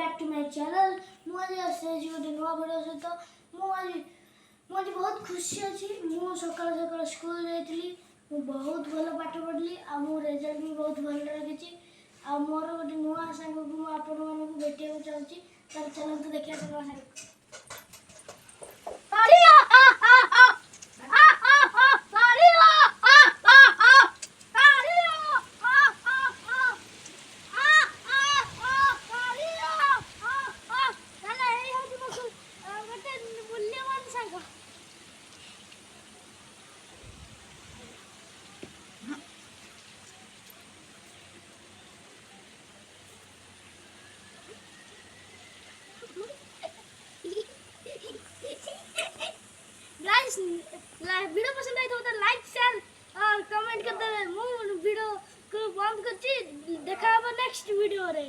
Back to my channel मुझे आसे गोटे नुआ भिडियो सहित मुझे बहुत खुशी अच्छी मु सकाल सकाल स्कूल जाइली बहुत भल पाठ पढ़ी आ मो रिजल्ट भी बहुत भल रखी आ मोर गोटे नुआ सांग को आपण मानक भेटा चाहूँगी तार चलते देखिए नुआ सांग वीडियो पसंद आई तो लाइक शेयर और कमेंट कर देवे। मु वीडियो को बंद करछि देखा नेक्स्ट वीडियो रे।